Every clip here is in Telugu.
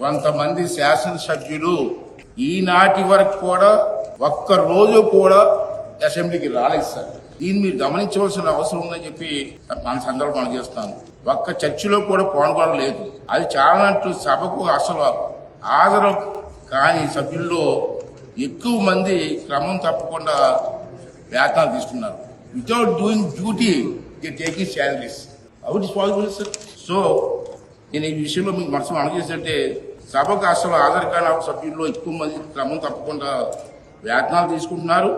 కొంతమంది శాసనసభ్యులు ఈనాటి వరకు కూడా ఒక్క రోజు కూడా అసెంబ్లీకి రాలేదు సార్. దీన్ని మీరు గమనించవలసిన అవసరం ఉందని చెప్పి మన సందర్భం చేస్తాను. ఒక్క చర్చలో కూడా పాల్గొనలేదు. అది చాలాంటూ సభకు అసలు హాజరు కాని సభ్యుల్లో ఎక్కువ మంది క్రమం తప్పకుండా వేతనాలు తీసుకున్నారు. Without doing duty they taking salaries. How it is possible sir? So నేను ఈ విషయంలో మీకు మనసు అనుచేస్తుంటే సభకు అసలు హాజరు కాని సభ్యుల్లో ఎక్కువ మంది క్రమం తప్పకుండా వేతనాలు తీసుకుంటున్నారు.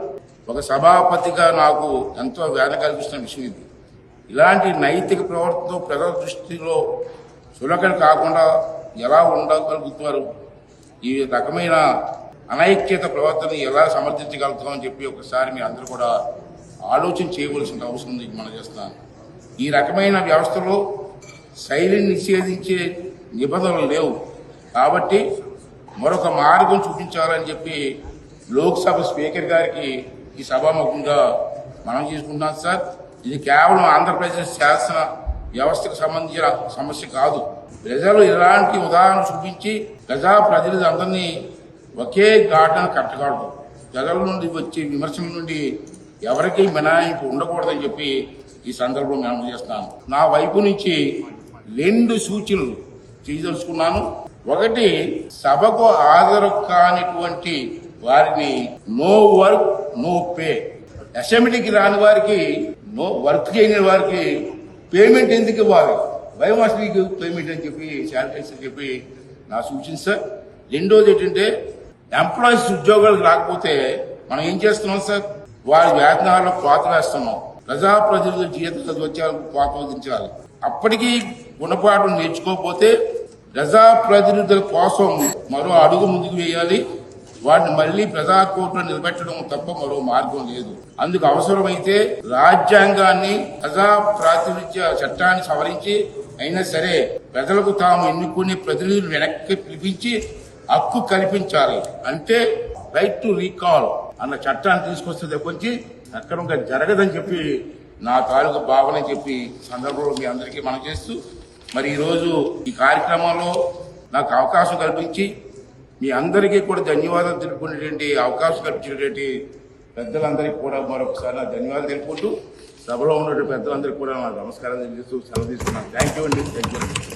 ఒక సభాపతిగా నాకు ఎంతో వేదన కల్పిస్తున్న విషయం ఇది. ఇలాంటి నైతిక ప్రవర్తనతో ప్రజల దృష్టిలో చులకన కాకుండా ఎలా ఉండగలుగుతున్నారు? ఈ రకమైన అనైక్యత ప్రవర్తన ఎలా సమర్థించగలుగుతామని చెప్పి ఒకసారి మీరు అందరూ కూడా ఆలోచన చేయవలసిన అవసరం ఉంది. మనం చేస్తున్నాను. ఈ రకమైన వ్యవస్థలో శైలిని నిషేధించే నిబంధనలు లేవు కాబట్టి మరొక మార్గం చూపించాలని చెప్పి లోక్సభ స్పీకర్ గారికి ఈ సభాముఖంగా మనం చేసుకుంటున్నాం సార్. ఇది కేవలం ఆంధ్రప్రదేశ్ శాసన వ్యవస్థకు సంబంధించిన సమస్య కాదు. ప్రజలు ఇలాంటి ఉదాహరణ చూపించి ప్రజాప్రతినిధులందరినీ ఒకే ఘాటన కట్టకూడదు. ప్రజల నుండి వచ్చే విమర్శల నుండి ఎవరికీ మినహాయింపు ఉండకూడదని చెప్పి ఈ సందర్భంలో నేను చేస్తున్నాను. నా వైపు నుంచి 2 సూచనలు చేయదలుచుకున్నాను. ఒకటి, సభకు హాజరు కానిటువంటి వారిని నో వర్క్ నో పే, అసెంబ్లీకి రాని వారికి నో వర్క్ చేయని వారికి పేమెంట్ ఎందుకు ఇవ్వాలి, బయోమాస్ట్రీకి పేమెంట్ అని చెప్పి శానిటైజర్ అని చెప్పి నా సూచన సార్. రెండోది ఏంటంటే, ఎంప్లాయీస్ ఉద్యోగాలకు రాకపోతే మనం ఏం చేస్తున్నాం సార్? వారి వేతనాల్లో కోత వేస్తున్నాం. ప్రజాప్రతినిధుల జీవిత వచ్చేందుకు కోత విధించాలి. అప్పటికీ గుణపాఠం నేర్చుకోకపోతే ప్రజాప్రతినిధుల కోసం మరో అడుగు ముందుకు వేయాలి. వాటిని మళ్లీ ప్రజా కోర్టులో నిలబెట్టడం తప్ప మరో మార్గం లేదు. అందుకు అవసరమైతే రాజ్యాంగాన్ని, ప్రజా ప్రాతినిధ్య చట్టాన్ని సవరించి అయినా సరే ప్రజలకు తాము ఎన్నుకునే ప్రతినిధులు వెనక్కి పిలిపించి హక్కు కల్పించాలి. అంటే రైట్ టు రీకాల్ అన్న చట్టాన్ని తీసుకొస్తే తప్పించి అక్రమంగా జరగదని చెప్పి నా తాలూకా భావన చెప్పి సందర్భంలో మీ అందరికీ మనం చేస్తూ, మరి ఈరోజు ఈ కార్యక్రమంలో నాకు అవకాశం కల్పించి మీ అందరికీ కూడా ధన్యవాదాలు తెలుపుకునేటువంటి అవకాశం కల్పించినటువంటి పెద్దలందరికీ కూడా మరొకసారి నా ధన్యవాదాలు తెలుపుకుంటూ, సభలో ఉన్నటువంటి పెద్దలందరికీ కూడా నా నమస్కారం తెలియజేస్తూ సెలవు తీసుకున్నాను. థ్యాంక్ యూ అండి. Thank you.